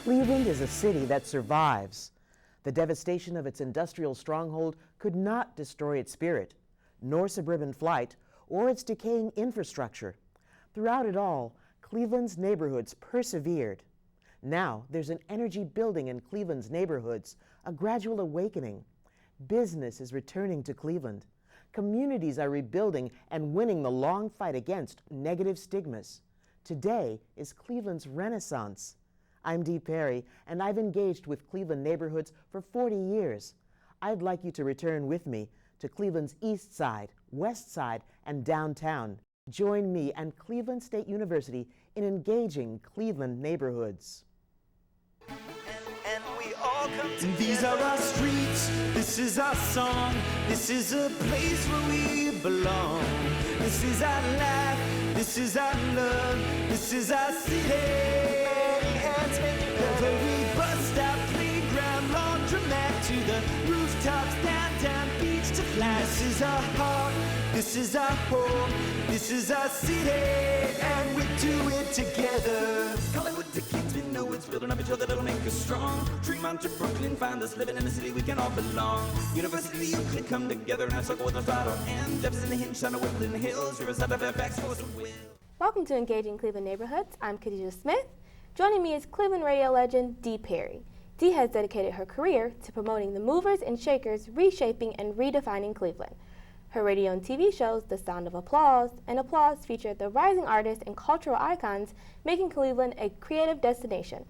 Cleveland is a city that survives. The devastation of its industrial stronghold could not destroy its spirit, nor suburban flight, or its decaying infrastructure. Throughout it all, Cleveland's neighborhoods persevered. Now, there's an energy building in Cleveland's neighborhoods, a gradual awakening. Business is returning to Cleveland. Communities are rebuilding and winning the long fight against negative stigmas. Today is Cleveland's renaissance. I'm Dee Perry, and I've engaged with Cleveland neighborhoods for 40 years. I'd like you to return with me to Cleveland's East Side, West Side, and downtown. Join me and Cleveland State University in engaging Cleveland neighborhoods. And we all come together. These are our streets, this is our song, this is a place where we belong. This is our life, this is our love, this is our city. Every bus stop, playground, laundromat, to the rooftops, downtown beach to fly. This is our heart, this is our home, this is our city, and we do it together. Hollywood to Kingston, know it's building up each other that'll make us strong. Tremont to Brooklyn, find us living in a city we can all belong. University to Euclid, come together and have circle with our style. And Jefferson and Hinge, on the Woodland Hills, Riverside to Fairfax, Forest and Will. Welcome to Engaging Cleveland Neighborhoods. I'm Khadijah Smith. Joining me is Cleveland radio legend Dee Perry. Dee has dedicated her career to promoting the movers and shakers, reshaping and redefining Cleveland. Her radio and TV shows, The Sound of Applause and Applause, feature the rising artists and cultural icons, making Cleveland a creative destination.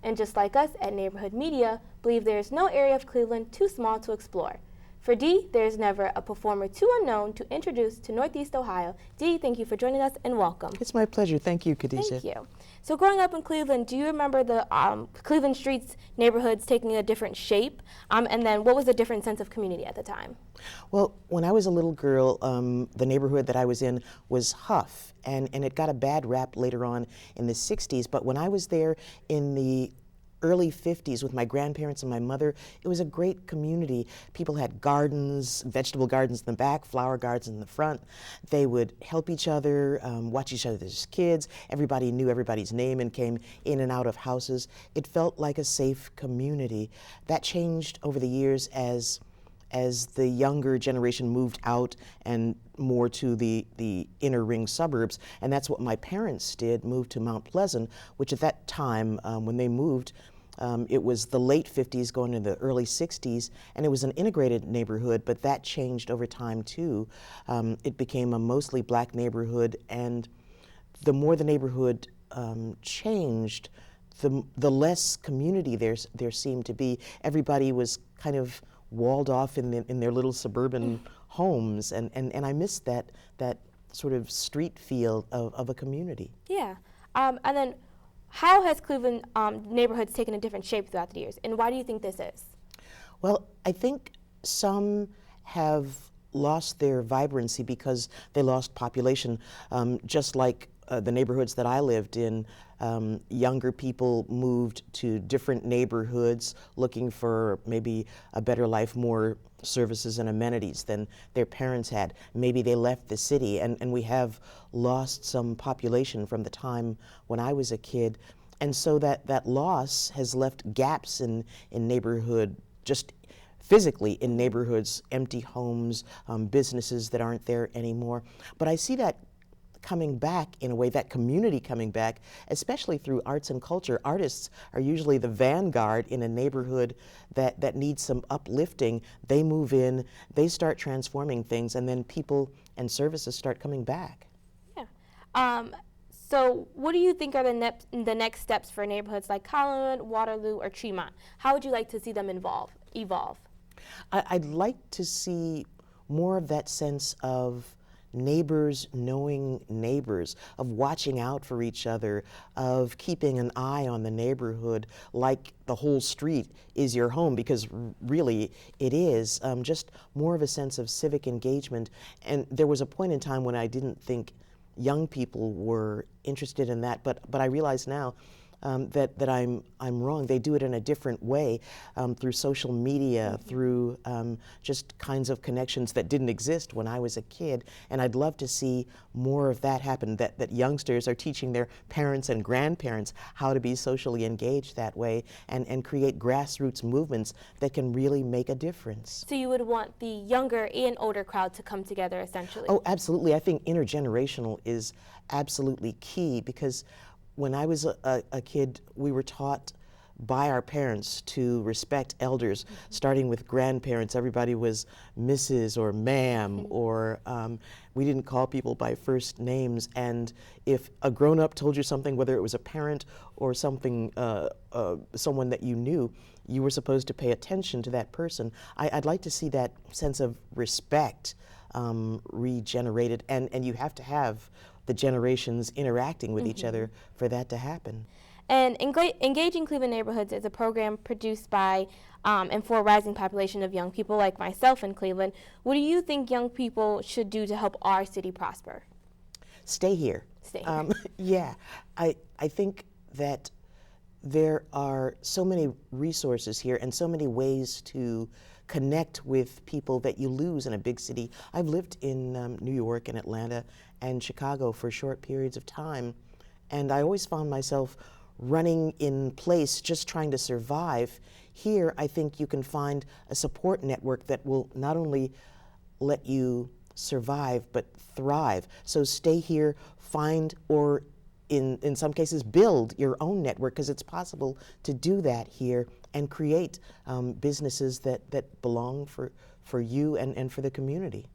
And just like us at Neighborhood Media, believe there is no area of Cleveland too small to explore. For Dee, there is never a performer too unknown to introduce to Northeast Ohio. Dee, thank you for joining us and welcome. It's my pleasure. Thank you, Khadijah. Thank you. So growing up in Cleveland, do you remember the Cleveland streets, neighborhoods taking a different shape? And then what was the different sense of community at the time? Well, when I was a little girl, the neighborhood that I was in was Huff, and it got a bad rap later on in the 60s, but when I was there in the early 50s with my grandparents and my mother, it was a great community. People had gardens, vegetable gardens in the back, flower gardens in the front. They would help each other, watch each other's kids. Everybody knew everybody's name and came in and out of houses. It felt like a safe community. That changed over the years as the younger generation moved out and more to the inner ring suburbs, and that's what my parents did, moved to Mount Pleasant, which at that time, when they moved, it was the late 50s going into the early 60s, and it was an integrated neighborhood, but that changed over time too. It became a mostly black neighborhood, and the more the neighborhood changed, the less community there seemed to be. Everybody was kind of walled off in their little suburban homes, and I missed that sort of street feel of a community. Yeah, and then how has Cleveland neighborhoods taken a different shape throughout the years, and why do you think this is? Well, I think some have lost their vibrancy because they lost population, just like the neighborhoods that I lived in. Younger people moved to different neighborhoods looking for maybe a better life, more services and amenities than their parents had. Maybe they left the city, and we have lost some population from the time when I was a kid. And so that loss has left gaps in neighborhood, just physically in neighborhoods, empty homes, businesses that aren't there anymore. But I see that coming back in a way, that community coming back, especially through arts and culture. Artists are usually the vanguard in a neighborhood that needs some uplifting. They move in, they start transforming things, and then people and services start coming back. Yeah. So what do you think are the next steps for neighborhoods like Collinwood, Waterloo, or Tremont? How would you like to see them evolve? I'd like to see more of that sense of neighbors knowing neighbors, of watching out for each other, of keeping an eye on the neighborhood like the whole street is your home, because really it is. Just more of a sense of civic engagement. And there was a point in time when I didn't think young people were interested in that, but I realize now that I'm wrong. They do it in a different way, through social media, through just kinds of connections that didn't exist when I was a kid. And I'd love to see more of that happen, that youngsters are teaching their parents and grandparents how to be socially engaged that way and create grassroots movements that can really make a difference. So you would want the younger and older crowd to come together essentially? Oh, absolutely. I think intergenerational is absolutely key, because when I was a kid, we were taught by our parents to respect elders, starting with grandparents. Everybody was Mrs. or Ma'am, or we didn't call people by first names. And if a grown-up told you something, whether it was a parent or something, someone that you knew, you were supposed to pay attention to that person. I'd like to see that sense of respect regenerated, and you have to have the generations interacting with each other for that to happen. And Engaging Cleveland Neighborhoods is a program produced by and for a rising population of young people like myself in Cleveland. What do you think young people should do to help our city prosper? Stay here. Stay here. Yeah, I think that there are so many resources here and so many ways to connect with people that you lose in a big city. I've lived in New York and Atlanta and Chicago for short periods of time, and I always found myself running in place just trying to survive. Here, I think you can find a support network that will not only let you survive but thrive. So stay here, find, or in some cases build your own network, because it's possible to do that here and create businesses that belong for you and for the community.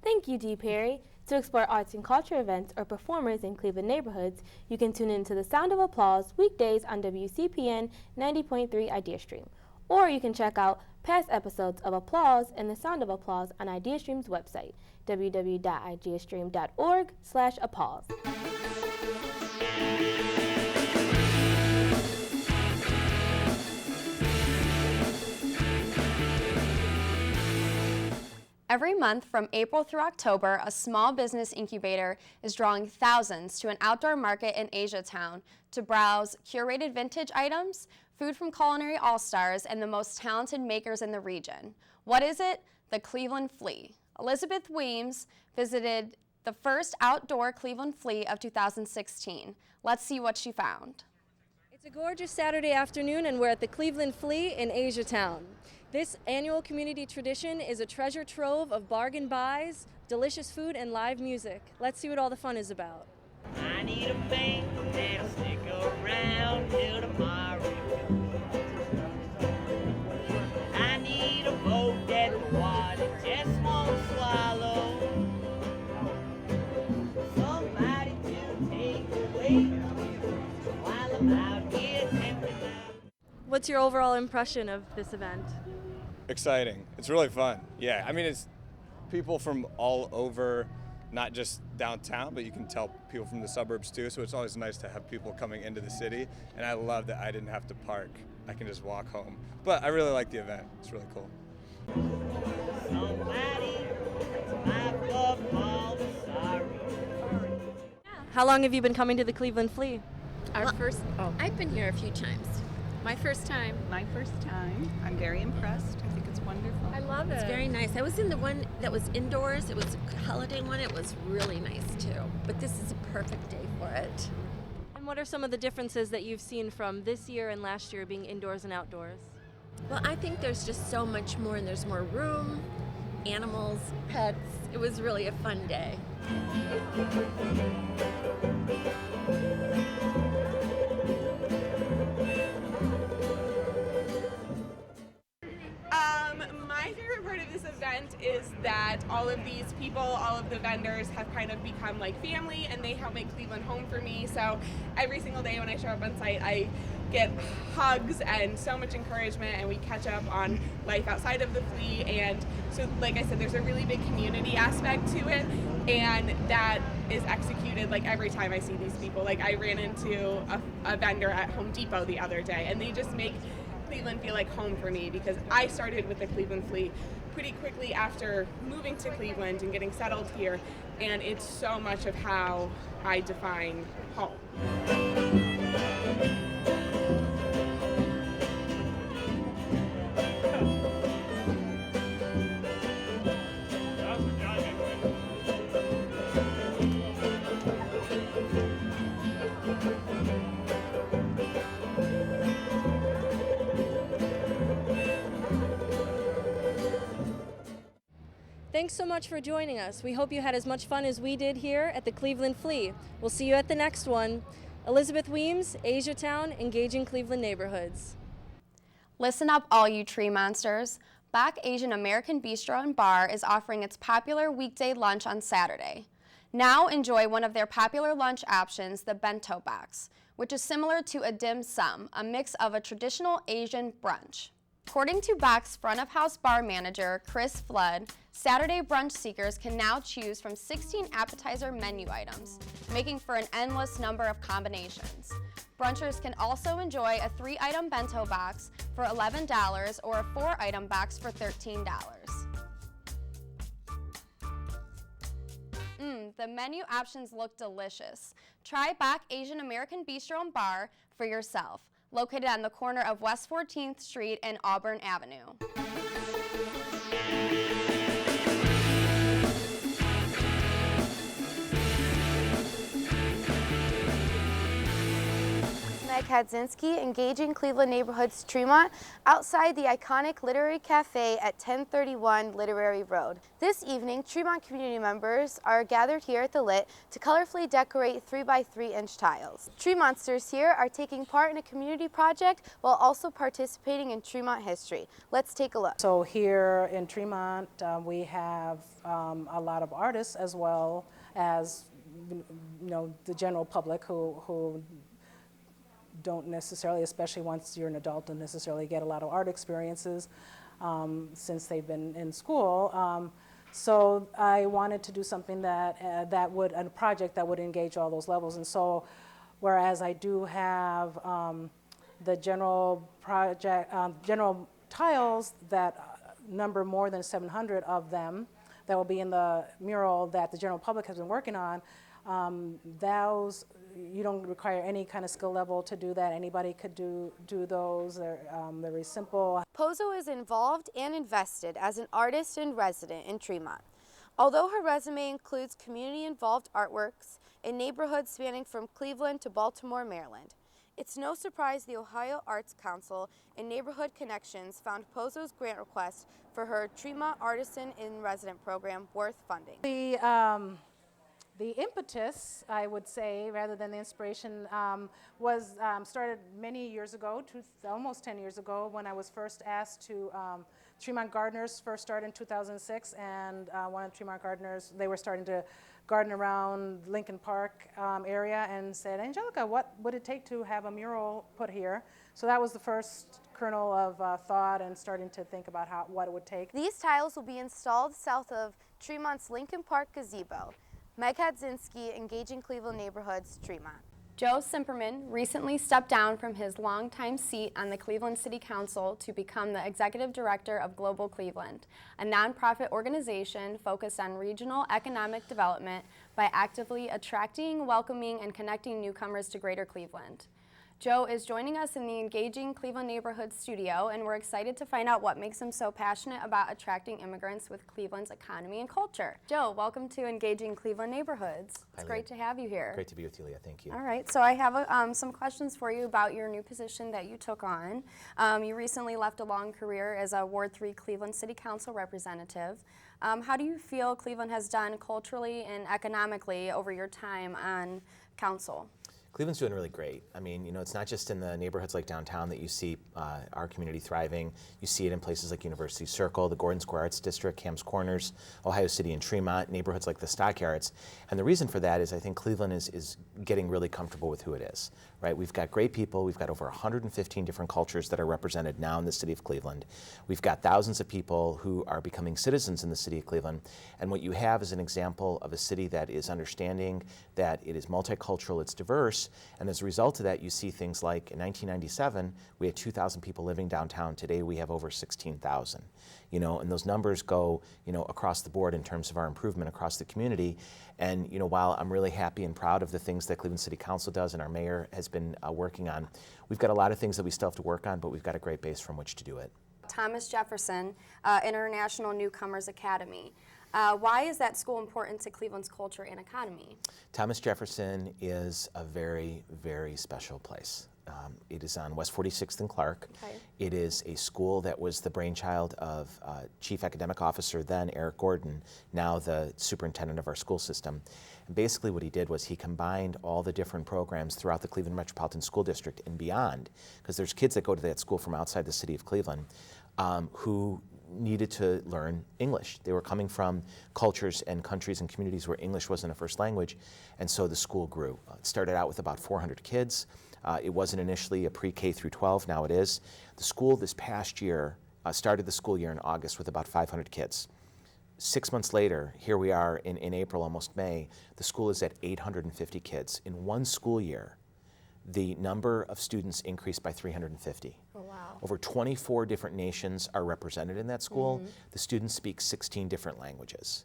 Thank you, Dee Perry. To explore arts and culture events or performers in Cleveland neighborhoods, you can tune in to The Sound of Applause weekdays on WCPN 90.3 IdeaStream. Or you can check out past episodes of Applause and The Sound of Applause on IdeaStream's website, www.ideastream.org/applause. Every month from April through October, a small business incubator is drawing thousands to an outdoor market in Asiatown to browse curated vintage items, food from culinary all-stars, and the most talented makers in the region. What is it? The Cleveland Flea. Elizabeth Weems visited the first outdoor Cleveland Flea of 2016. Let's see what she found. It's a gorgeous Saturday afternoon, and we're at the Cleveland Flea in Asiatown. This annual community tradition is a treasure trove of bargain buys, delicious food, and live music. Let's see what all the fun is about. I need a bank that'll stick around till tomorrow. I need a boat that the water just won't swallow. Somebody to take away while I'm out here tempting out. What's your overall impression of this event? Exciting. It's really fun. Yeah, I mean, it's people from all over, not just downtown, but you can tell people from the suburbs too, so it's always nice to have people coming into the city, and I love that I didn't have to park. I can just walk home. But I really like the event. It's really cool. Somebody, my football sorry. How long have you been coming to the Cleveland Flea? I've been here a few times. My first time. I'm very impressed. I think it's wonderful. I love it. It's very nice. I was in the one that was indoors. It was a holiday one. It was really nice too. But this is a perfect day for it. And what are some of the differences that you've seen from this year and last year being indoors and outdoors? Well, I think there's just so much more, and there's more room, animals, pets. It was really a fun day. My favorite part of this event is that all of these people, all of the vendors have kind of become like family, and they help make Cleveland home for me. So every single day when I show up on site, I get hugs and so much encouragement, and we catch up on life outside of the Flea. And so, like I said, there's a really big community aspect to it, and that is executed like every time I see these people. Like I ran into a vendor at Home Depot the other day, and they just make Cleveland feel like home for me, because I started with the Cleveland Flea pretty quickly after moving to Cleveland and getting settled here, and it's so much of how I define home. Thanks so much for joining us. We hope you had as much fun as we did here at the Cleveland Flea. We'll see you at the next one. Elizabeth Weems, Asiatown, engaging Cleveland neighborhoods. Listen up, all you tree monsters. Black Asian American Bistro and Bar is offering its popular weekday lunch on Saturday. Now enjoy one of their popular lunch options, the bento box, which is similar to a dim sum, a mix of a traditional Asian brunch. According to Bach's front-of-house bar manager, Chris Flood, Saturday brunch seekers can now choose from 16 appetizer menu items, making for an endless number of combinations. Brunchers can also enjoy a 3-item bento box for $11 or a 4-item box for $13. The menu options look delicious. Try Bach Asian American Bistro and Bar for yourself, located on the corner of West 14th Street and Auburn Avenue. Meg Hadzinski, engaging Cleveland neighborhoods Tremont, outside the iconic Literary Cafe at 1031 Literary Road. This evening, Tremont community members are gathered here at the Lit to colorfully decorate 3x3-inch tiles. Tremonsters here are taking part in a community project while also participating in Tremont history. Let's take a look. So here in Tremont, we have a lot of artists as well as the general public who don't necessarily, especially once you're an adult, don't necessarily get a lot of art experiences since they've been in school. So I wanted to do something a project that would engage all those levels. And so, whereas I do have the general tiles that number more than 700 of them that will be in the mural that the general public has been working on, those, you don't require any kind of skill level to do that. Anybody could do those. They're very simple. Pozo is involved and invested as an artist in resident in Tremont. Although her resume includes community-involved artworks in neighborhoods spanning from Cleveland to Baltimore, Maryland, it's no surprise the Ohio Arts Council and Neighborhood Connections found Pozo's grant request for her Tremont Artisan in Resident program worth funding. The impetus, I would say, rather than the inspiration, was started many years ago, almost 10 years ago, when I was first asked to, Tremont Gardeners first started in 2006, and one of the Tremont Gardeners, they were starting to garden around Lincoln Park area, and said, Angelica, what would it take to have a mural put here? So that was the first kernel of thought and starting to think about what it would take. These tiles will be installed south of Tremont's Lincoln Park gazebo. Meg Hadzinski, engaging Cleveland neighborhoods, Tremont. Joe Simperman recently stepped down from his longtime seat on the Cleveland City Council to become the executive director of Global Cleveland, a nonprofit organization focused on regional economic development by actively attracting, welcoming, and connecting newcomers to Greater Cleveland. Joe is joining us in the Engaging Cleveland Neighborhoods studio, and we're excited to find out what makes him so passionate about attracting immigrants with Cleveland's economy and culture. Joe, welcome to Engaging Cleveland Neighborhoods. It's great to have you here. Great to be with you, Leah. Thank you. All right, so I have some questions for you about your new position that you took on. You recently left a long career as a Ward 3 Cleveland City Council representative. How do you feel Cleveland has done culturally and economically over your time on council? Cleveland's doing really great. I mean, it's not just in the neighborhoods like downtown that you see our community thriving. You see it in places like University Circle, the Gordon Square Arts District, Camps Corners, Ohio City and Tremont, neighborhoods like the Stockyards. And the reason for that is I think Cleveland is getting really comfortable with who it is, right? We've got great people. We've got over 115 different cultures that are represented now in the city of Cleveland. We've got thousands of people who are becoming citizens in the city of Cleveland. And what you have is an example of a city that is understanding that it is multicultural, it's diverse. And as a result of that, you see things like in 1997, we had 2,000 people living downtown. Today, we have over 16,000. And those numbers go, across the board in terms of our improvement across the community. And, while I'm really happy and proud of the things that Cleveland City Council does and our mayor has been working on, we've got a lot of things that we still have to work on, but we've got a great base from which to do it. Thomas Jefferson International Newcomers Academy. Why is that school important to Cleveland's culture and economy? Thomas Jefferson is a very, very special place. It is on West 46th and Clark. Okay. It is a school that was the brainchild of Chief Academic Officer then, Eric Gordon, now the superintendent of our school system. And basically what he did was he combined all the different programs throughout the Cleveland Metropolitan School District and beyond, because there's kids that go to that school from outside the city of Cleveland who needed to learn English. They were coming from cultures and countries and communities where English wasn't a first language, and so the school grew. It started out with about 400 kids. It wasn't initially a pre-K through 12, now it is. The school this past year started the school year in August with about 500 kids. 6 months later, here we are in April, almost May, the school is at 850 kids. In one school year, the number of students increased by 350. Oh, wow. Over 24 different nations are represented in that school. The students speak 16 different languages.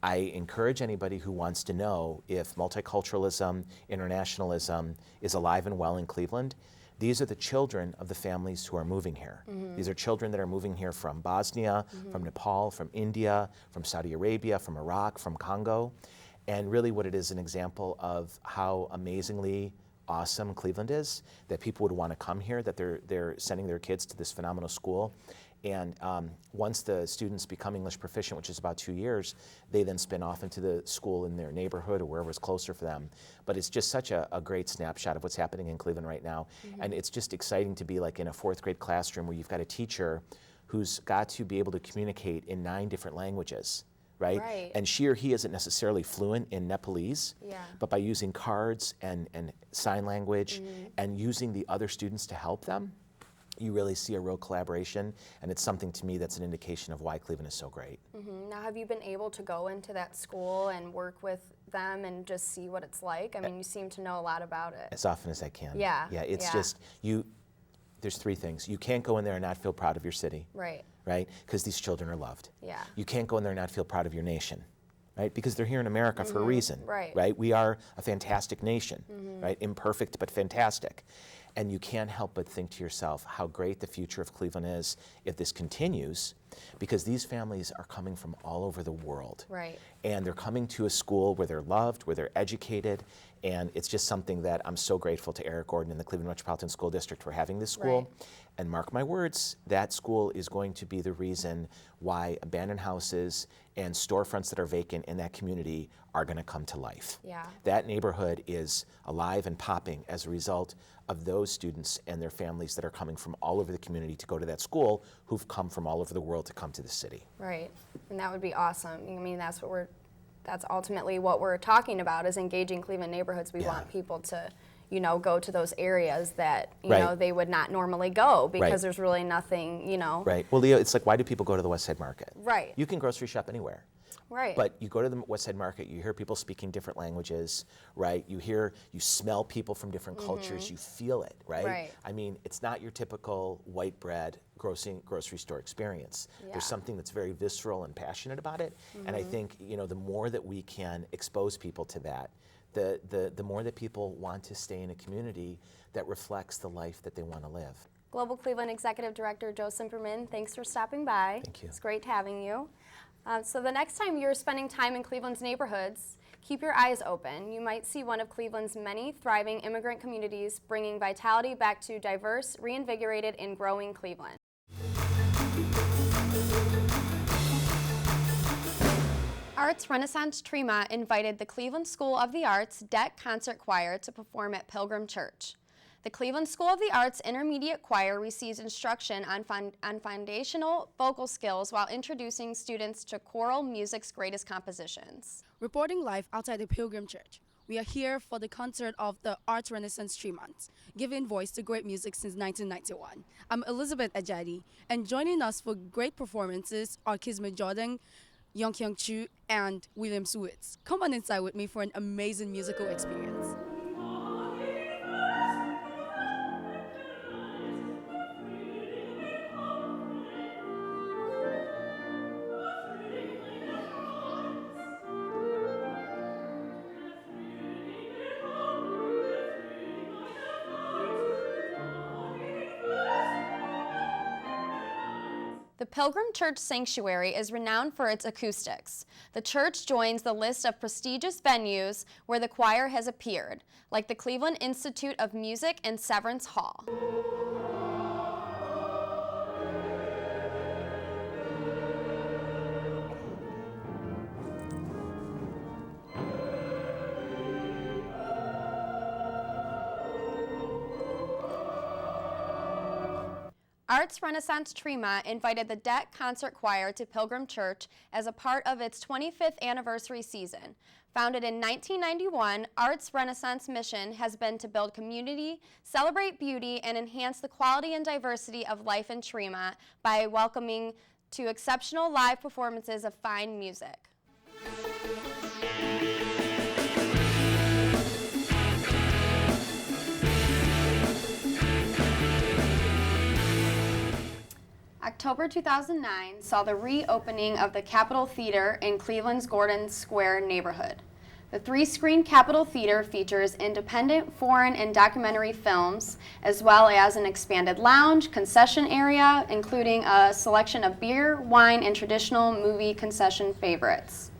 I encourage anybody who wants to know if multiculturalism, internationalism is alive and well in Cleveland. These are the children of the families who are moving here. These are children that are moving here from Bosnia, from Nepal, from India, from Saudi Arabia, from Iraq, from Congo. And really what it is an example of how amazingly awesome Cleveland is, that people would want to come here, that they're sending their kids to this phenomenal school. And once the students become English proficient, which is about 2 years, they then spin off into the school in their neighborhood or wherever is closer for them. But it's just such a great snapshot of what's happening in Cleveland right now. And it's just exciting to be like in a 4th grade classroom where you've got a teacher who's got to be able to communicate in 9 different languages. Right? And she or he isn't necessarily fluent in Nepalese, but by using cards and sign language and using the other students to help them, you really see a real collaboration, and it's something to me that's an indication of why Cleveland is so great. Now, have you been able to go into that school and work with them and just see what it's like? I mean, you seem to know a lot about it. As often as I can. Yeah. Yeah, it's just, there's 3 things. You can't go in there and not feel proud of your city. Right? Because these children are loved. Yeah. You can't go in there and not feel proud of your nation, right? Because they're here in America for a reason, right? We are a fantastic nation, right? Imperfect, but fantastic. And you can't help but think to yourself how great the future of Cleveland is if this continues, because these families are coming from all over the world. Right. And they're coming to a school where they're loved, where they're educated, and it's just something that I'm so grateful to Eric Gordon and the Cleveland Metropolitan School District for having this school. Right. And mark my words, that school is going to be the reason why abandoned houses and storefronts that are vacant in that community are going to come to life. Yeah. That neighborhood is alive and popping as a result of those students and their families that are coming from all over the community to go to that school, who've come from all over the world to come to the city. Right, and that would be awesome. I mean, that's ultimately what we're talking about, is engaging Cleveland neighborhoods. We want people to, go to those areas that, you know, they would not normally go, because there's really nothing, Right. Well, Leo, it's like, why do people go to the West Side Market? Right. You can grocery shop anywhere. Right. But you go to the West Side Market, you hear people speaking different languages, right? You smell people from different cultures, you feel it, right? Right. I mean, it's not your typical white bread grocery store experience. Yeah. There's something that's very visceral and passionate about it. And I think, the more that we can expose people to that, the more that people want to stay in a community that reflects the life that they want to live. Global Cleveland Executive Director Joe Simperman, thanks for stopping by. Thank you. It's great having you. So the next time you're spending time in Cleveland's neighborhoods, keep your eyes open. You might see one of Cleveland's many thriving immigrant communities, bringing vitality back to diverse, reinvigorated, and growing Cleveland. Arts Renaissance Tremont invited the Cleveland School of the Arts Deck Concert Choir to perform at Pilgrim Church. The Cleveland School of the Arts Intermediate Choir receives instruction on foundational vocal skills while introducing students to choral music's greatest compositions. Reporting live outside the Pilgrim Church, we are here for the concert of the Arts Renaissance Tremont, giving voice to great music since 1991. I'm Elizabeth Ajadi, and joining us for great performances are Kismet Jordan, Yonghyun Chu, and William Switz. Come on inside with me for an amazing musical experience. The The Pilgrim Church Sanctuary is renowned for its acoustics. The church joins the list of prestigious venues where the choir has appeared, like the Cleveland Institute of Music and Severance Hall. Arts Renaissance Tremont invited the Deck Concert Choir to Pilgrim Church as a part of its 25th anniversary season. Founded in 1991, Arts Renaissance mission has been to build community, celebrate beauty, and enhance the quality and diversity of life in Tremont by welcoming to exceptional live performances of fine music. October 2009 saw the reopening of the Capitol Theater in Cleveland's Gordon Square neighborhood. The three-screen Capitol Theater features independent, foreign, and documentary films, as well as an expanded lounge, concession area, including a selection of beer, wine, and traditional movie concession favorites.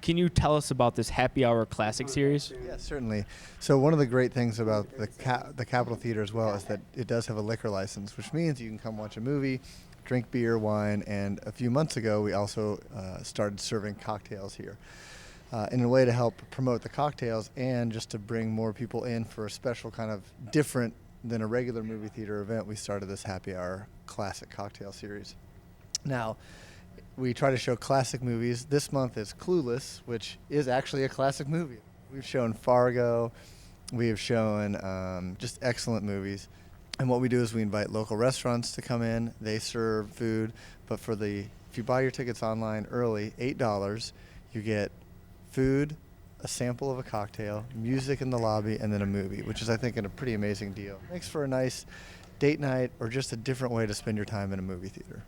Can you tell us about this Happy Hour Classic series? Yes, certainly. So one of the great things about the Capitol Theater as well is that it does have a liquor license, which means you can come watch a movie, drink beer, wine, and a few months ago we also started serving cocktails here. In a way to help promote the cocktails and just to bring more people in for a special kind of different than a regular movie theater event, we started this Happy Hour Classic Cocktail series. Now, we try to show classic movies. This month is Clueless, which is actually a classic movie. We've shown Fargo. We have shown just excellent movies. And what we do is we invite local restaurants to come in. They serve food. But if you buy your tickets online early, $8, you get food, a sample of a cocktail, music in the lobby, and then a movie, which is, I think, a pretty amazing deal. Makes for a nice date night or just a different way to spend your time in a movie theater.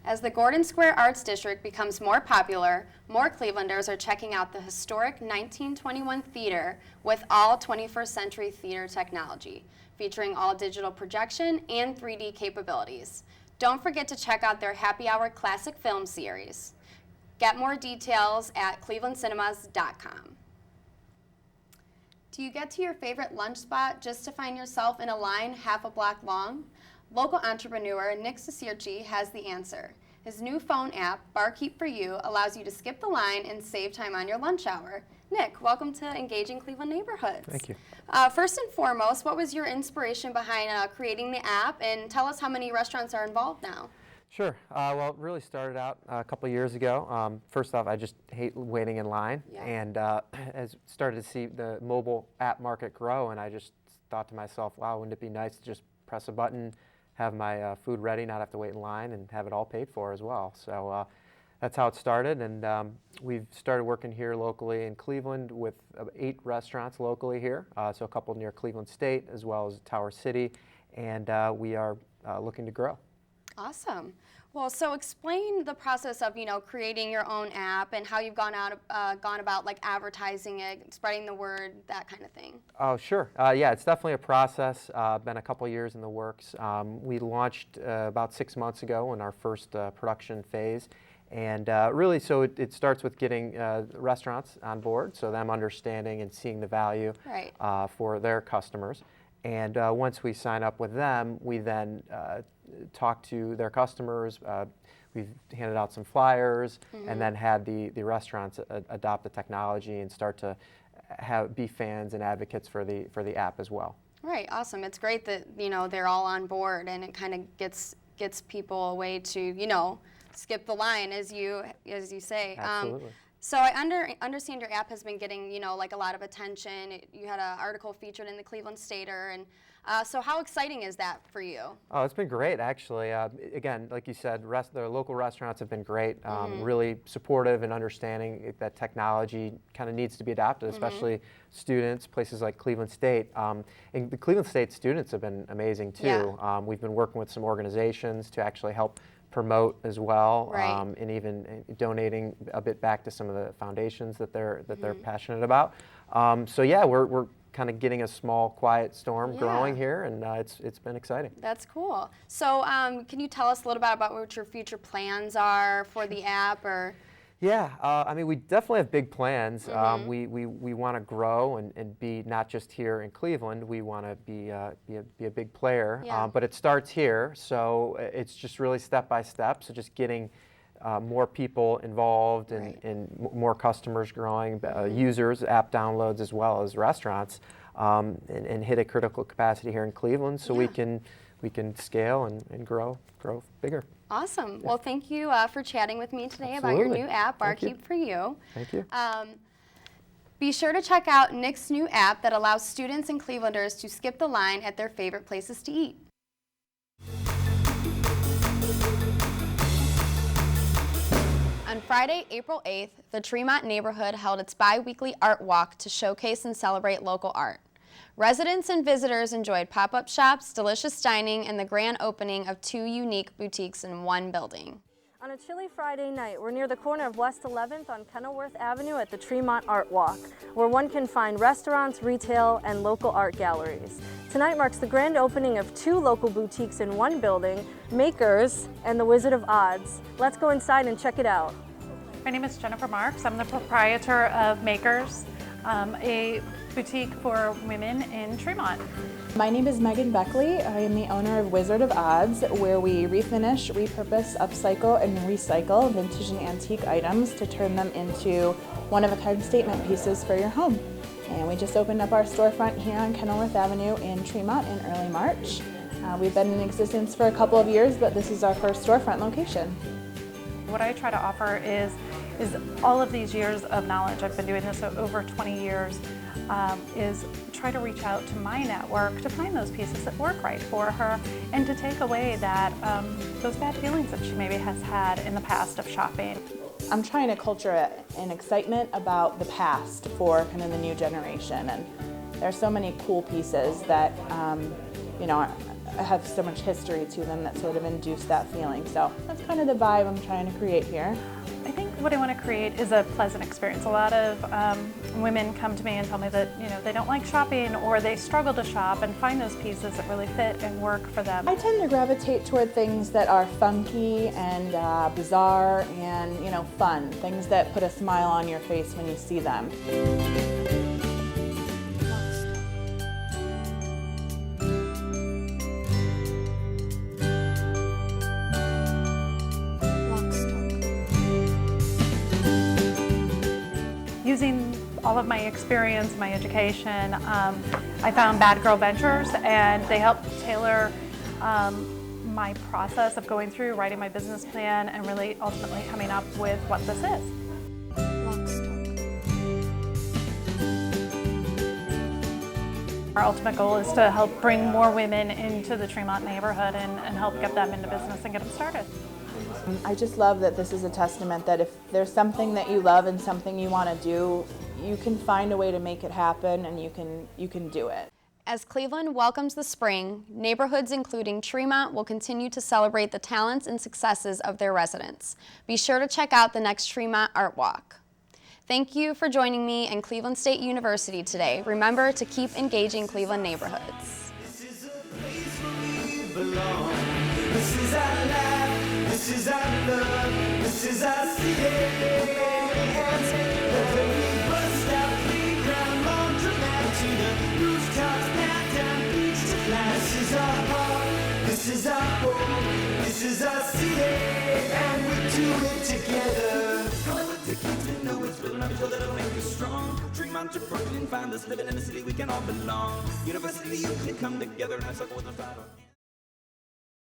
As the Gordon Square Arts District becomes more popular, more Clevelanders are checking out the historic 1921 theater with all 21st century theater technology, featuring all digital projection and 3D capabilities. Don't forget to check out their Happy Hour Classic Film Series. Get more details at clevelandcinemas.com. Do you get to your favorite lunch spot just to find yourself in a line half a block long? Local entrepreneur Nick Cicierci has the answer. His new phone app, Barkeep for You, allows you to skip the line and save time on your lunch hour. Nick, welcome to Engaging Cleveland Neighborhoods. Thank you. First and foremost, what was your inspiration behind creating the app, and tell us how many restaurants are involved now? Sure. Well, it really started out a couple of years ago. First off, I just hate waiting in line, and as started to see the mobile app market grow, and I just thought to myself, wow, wouldn't it be nice to just press a button, have my food ready, not have to wait in line, and have it all paid for as well. So that's how it started, and we've started working here locally in Cleveland with 8 restaurants locally here, so a couple near Cleveland State as well as Tower City, and we are looking to grow. Awesome. Well, so explain the process of, creating your own app and how you've gone about like advertising it, spreading the word, that kind of thing. Oh, sure. Yeah, it's definitely a process. Been a couple years in the works. We launched about 6 months ago in our first production phase. And really, so it starts with getting restaurants on board, so them understanding and seeing the value for their customers. And once we sign up with them, we then talk to their customers. We've handed out some flyers, and then had the restaurants adopt the technology and start to be fans and advocates for the app as well. Right. Awesome. It's great that they're all on board, and it kind of gets people a way to skip the line, as you say. Absolutely. So I understand your app has been getting, like a lot of attention. You had an article featured in the Cleveland Stater, and so how exciting is that for you? Oh, it's been great, actually. Again, like you said, the local restaurants have been great, really supportive and understanding that technology kind of needs to be adopted, especially students, places like Cleveland State. And the Cleveland State students have been amazing, too. Yeah. We've been working with some organizations to actually help promote as well, and even donating a bit back to some of the foundations that they're passionate about. So yeah, we're kind of getting a small, quiet storm growing here, and it's been exciting. That's cool. So can you tell us a little bit about what your future plans are for the app? Or Yeah, I mean, we definitely have big plans. We want to grow and be not just here in Cleveland. We want to be a big player. But it starts here, so it's just really step by step. So just getting more people involved and more customers growing, users, app downloads, as well as restaurants, and hit a critical capacity here in Cleveland, so we can scale and grow bigger. Awesome. Well, thank you for chatting with me today about Absolutely. your new app, Barkeep for You. Thank you. Be sure to check out Nick's new app that allows students and Clevelanders to skip the line at their favorite places to eat. On Friday, April 8th, the Tremont neighborhood held its bi-weekly art walk to showcase and celebrate local art. Residents and visitors enjoyed pop-up shops, delicious dining, and the grand opening of 2 unique boutiques in one building. On a chilly Friday night, we're near the corner of West 11th on Kenilworth Avenue at the Tremont Art Walk, where one can find restaurants, retail, and local art galleries. Tonight marks the grand opening of 2 local boutiques in one building, Makers and the Wizard of Oz. Let's go inside and check it out. My name is Jennifer Marks. I'm the proprietor of Makers, a boutique for women in Tremont. My name is Megan Beckley. I am the owner of Wizard of Oz, where we refinish, repurpose, upcycle, and recycle vintage and antique items to turn them into one-of-a-kind statement pieces for your home. And we just opened up our storefront here on Kenilworth Avenue in Tremont in early March. We've been in existence for a couple of years, but this is our first storefront location. What I try to offer is all of these years of knowledge. I've been doing this over 20 years. Is try to reach out to my network to find those pieces that work right for her and to take away that those bad feelings that she maybe has had in the past of shopping. I'm trying to culture an excitement about the past for kind of the new generation, and there's so many cool pieces that you know, have so much history to them that sort of induce that feeling. So that's kind of the vibe I'm trying to create here. I think what I want to create is a pleasant experience. A lot of women come to me and tell me that they don't like shopping or they struggle to shop and find those pieces that really fit and work for them. I tend to gravitate toward things that are funky and bizarre and fun, things that put a smile on your face when you see them. Using all of my experience, my education, I found Bad Girl Ventures, and they helped tailor my process of going through writing my business plan and really ultimately coming up with what this is. Our ultimate goal is to help bring more women into the Tremont neighborhood and help get them into business and get them started. I just love that this is a testament that if there's something that you love and something you want to do, you can find a way to make it happen, and you can do it. As Cleveland welcomes the spring, neighborhoods including Tremont will continue to celebrate the talents and successes of their residents. Be sure to check out the next Tremont Art Walk. Thank you for joining me and Cleveland State University today. Remember to keep engaging Cleveland neighborhoods. This is a place where we belong. This is our life. This is our love. This is our city. The very bus stop, playground, laundromat, to the rooftops, downtown beach to fly. This is our heart. This is our home. This is our city, and we do it together. To Cleveland, know it's building up each other that'll make us strong. Tremont to Brooklyn, find us living in a city we can all belong. University, you can come together and I circle with the battle.